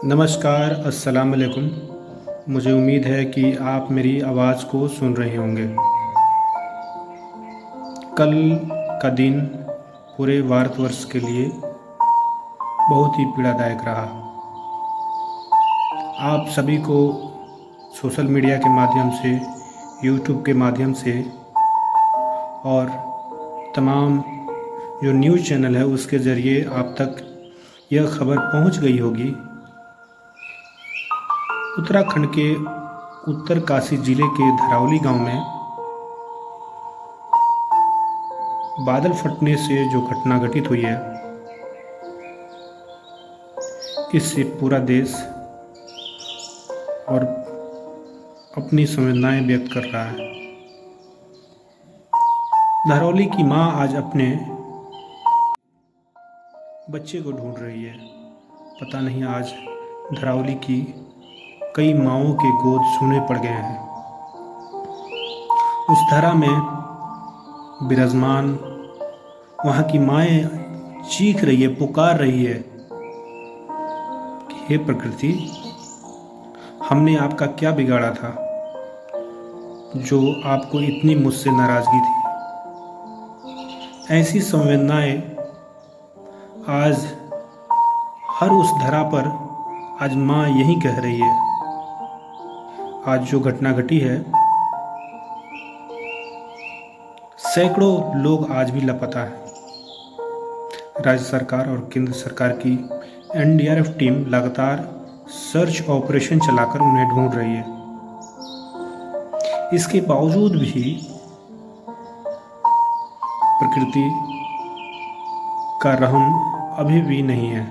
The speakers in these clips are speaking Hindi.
नमस्कार, अस्सलाम वालेकुम। मुझे उम्मीद है कि आप मेरी आवाज़ को सुन रहे होंगे। कल का दिन पूरे भारतवर्ष के लिए बहुत ही पीड़ादायक रहा। आप सभी को सोशल मीडिया के माध्यम से, यूट्यूब के माध्यम से और तमाम जो न्यूज़ चैनल है उसके ज़रिए आप तक यह खबर पहुंच गई होगी। उत्तराखंड के उत्तरकाशी जिले के धरावली गांव में बादल फटने से जो घटना घटित हुई है, इससे पूरा देश और अपनी संवेदनाएं व्यक्त कर रहा है। धरौली की मां आज अपने बच्चे को ढूंढ रही है। पता नहीं आज धरौली की कई माओं के गोद सूने पड़ गए हैं। उस धरा में विराजमान वहाँ की माएँ चीख रही है, पुकार रही है कि हे प्रकृति, हमने आपका क्या बिगाड़ा था जो आपको इतनी मुझसे नाराज़गी थी। ऐसी संवेदनाएं आज हर उस धरा पर आज माँ यही कह रही है। आज जो घटना घटी है, सैकड़ों लोग आज भी लापता हैं। राज्य सरकार और केंद्र सरकार की एनडीआरएफ टीम लगातार सर्च ऑपरेशन चलाकर उन्हें ढूंढ रही है। इसके बावजूद भी प्रकृति का रहम अभी भी नहीं है।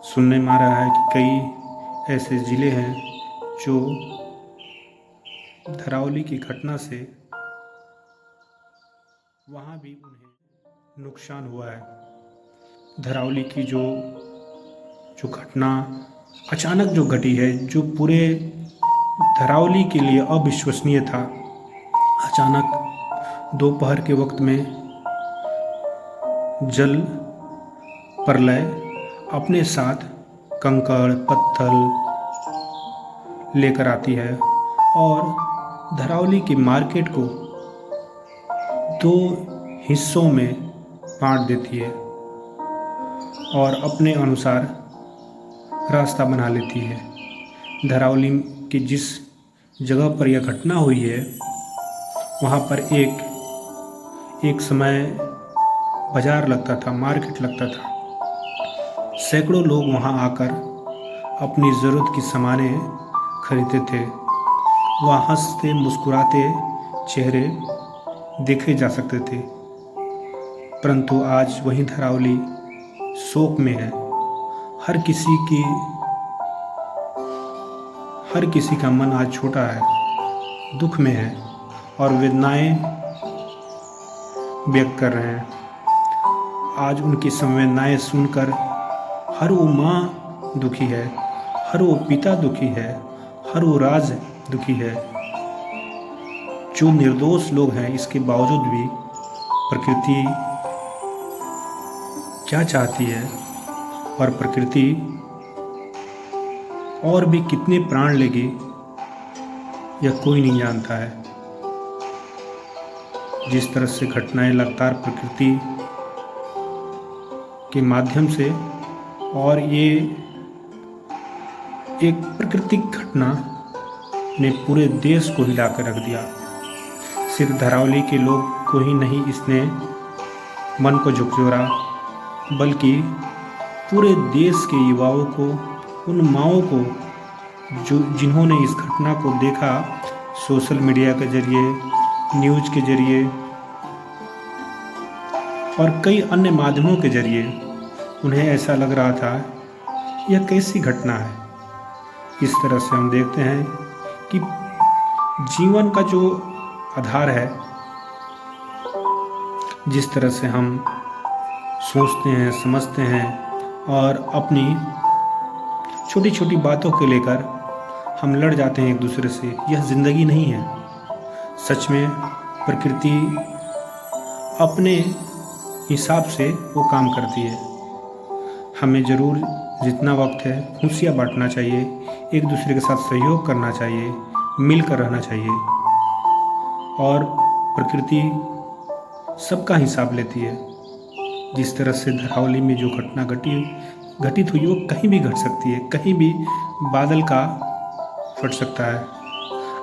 सुनने में आ रहा है कि कई ऐसे जिले हैं जो धरौली की घटना से वहाँ भी उन्हें नुकसान हुआ है। धरौली की जो घटना अचानक जो घटी है, जो पूरे धरौली के लिए अविश्वसनीय था। अचानक दोपहर के वक्त में जल प्रलय अपने साथ कंकड़ पत्थर लेकर आती है और धरौली की मार्केट को दो हिस्सों में बांट देती है और अपने अनुसार रास्ता बना लेती है। धरौली की जिस जगह पर यह घटना हुई है, वहाँ पर एक समय बाजार लगता था, मार्केट लगता था। सैकड़ों लोग वहाँ आकर अपनी ज़रूरत की सामानें खरीदते थे। वहाँ हंसते मुस्कुराते चेहरे देखे जा सकते थे, परंतु आज वही धरौली शोक में है। हर किसी का मन आज छोटा है, दुख में है और वेदनाएं व्यक्त कर रहे हैं। आज उनकी संवेदनाएं सुनकर हर वो माँ दुखी है, हर वो पिता दुखी है, हर वो राज दुखी है। जो निर्दोष लोग हैं, इसके बावजूद भी प्रकृति क्या चाहती है और प्रकृति और भी कितने प्राण लेगी, यह कोई नहीं जानता है। जिस तरह से घटनाएं लगातार प्रकृति के माध्यम से, और ये एक प्राकृतिक घटना ने पूरे देश को हिला कर रख दिया। सिर्फ धरौली के लोग को ही नहीं इसने मन को झकझोरा, बल्कि पूरे देश के युवाओं को, उन माओं को जिन्होंने इस घटना को देखा सोशल मीडिया के जरिए, न्यूज़ के जरिए और कई अन्य माध्यमों के जरिए, उन्हें ऐसा लग रहा था यह कैसी घटना है। इस तरह से हम देखते हैं कि जीवन का जो आधार है, जिस तरह से हम सोचते हैं, समझते हैं और अपनी छोटी छोटी बातों को लेकर हम लड़ जाते हैं एक दूसरे से, यह ज़िंदगी नहीं है। सच में प्रकृति अपने हिसाब से वो काम करती है। हमें ज़रूर जितना वक्त है खुशियाँ बांटना चाहिए, एक दूसरे के साथ सहयोग करना चाहिए, मिलकर रहना चाहिए। और प्रकृति सबका हिसाब लेती है। जिस तरह से धरावली में जो घटना घटित हुई वो कहीं भी घट सकती है, कहीं भी बादल का फट सकता है।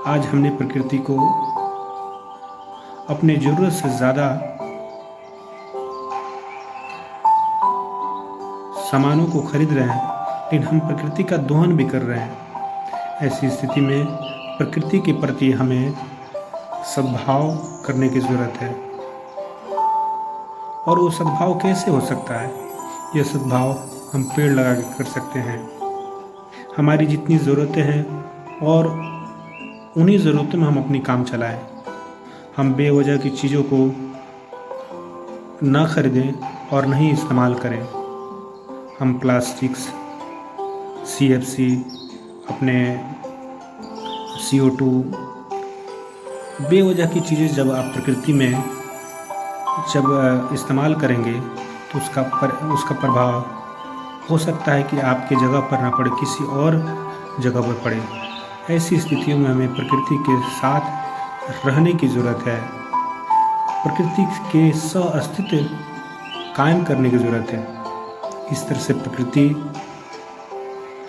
आज हमने प्रकृति को अपने ज़रूरत से ज़्यादा सामानों को खरीद रहे हैं, लेकिन हम प्रकृति का दोहन भी कर रहे हैं। ऐसी स्थिति में प्रकृति के प्रति हमें सद्भाव करने की ज़रूरत है। और वो सद्भाव कैसे हो सकता है? यह सद्भाव हम पेड़ लगा के कर सकते हैं। हमारी जितनी ज़रूरतें हैं और उन्हीं ज़रूरतों में हम अपनी काम चलाएं। हम बेवजह की चीज़ों को न खरीदें और नहीं इस्तेमाल करें। हम प्लास्टिक्स, CFC, अपने CO2, बेवजह की चीज़ें जब आप प्रकृति में इस्तेमाल करेंगे तो उसका प्रभाव हो सकता है कि आपके जगह पर ना पड़े, किसी और जगह पर पड़े। ऐसी स्थितियों में हमें प्रकृति के साथ रहने की ज़रूरत है। प्रकृति के सह-अस्तित्व कायम करने की ज़रूरत है। इस तरह से प्रकृति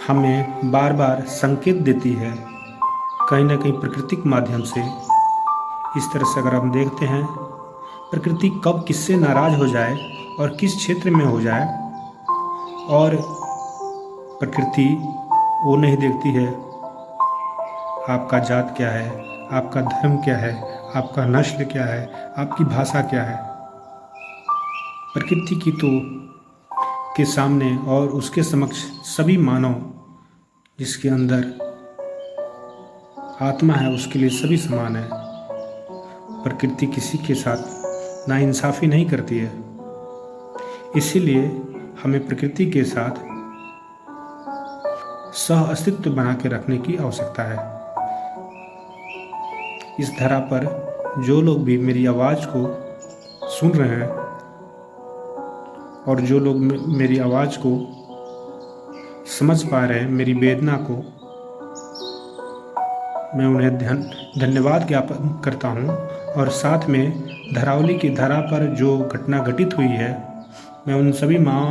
हमें बार बार संकेत देती है, कहीं ना कहीं प्राकृतिक माध्यम से। इस तरह से अगर हम देखते हैं, प्रकृति कब किससे नाराज़ हो जाए और किस क्षेत्र में हो जाए, और प्रकृति वो नहीं देखती है आपका जात क्या है, आपका धर्म क्या है, आपका नस्ल क्या है, आपकी भाषा क्या है। प्रकृति की तो के सामने और उसके समक्ष सभी मानव, जिसके अंदर आत्मा है, उसके लिए सभी समान है। प्रकृति किसी के साथ नाइंसाफ़ी नहीं करती है। इसीलिए हमें प्रकृति के साथ सह अस्तित्व बना के रखने की आवश्यकता है। इस धरा पर जो लोग भी मेरी आवाज़ को सुन रहे हैं और जो लोग मेरी आवाज़ को समझ पा रहे हैं, मेरी वेदना को, मैं उन्हें धन्यवाद ज्ञापन करता हूँ। और साथ में धरावली की धरा पर जो घटना घटित हुई है, मैं उन सभी माँ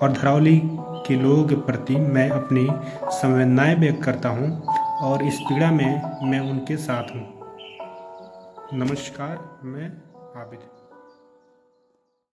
और धरावली के लोगों के प्रति मैं अपनी संवेदनाएं व्यक्त करता हूँ और इस पीड़ा में मैं उनके साथ हूँ। नमस्कार, मैं आबिद।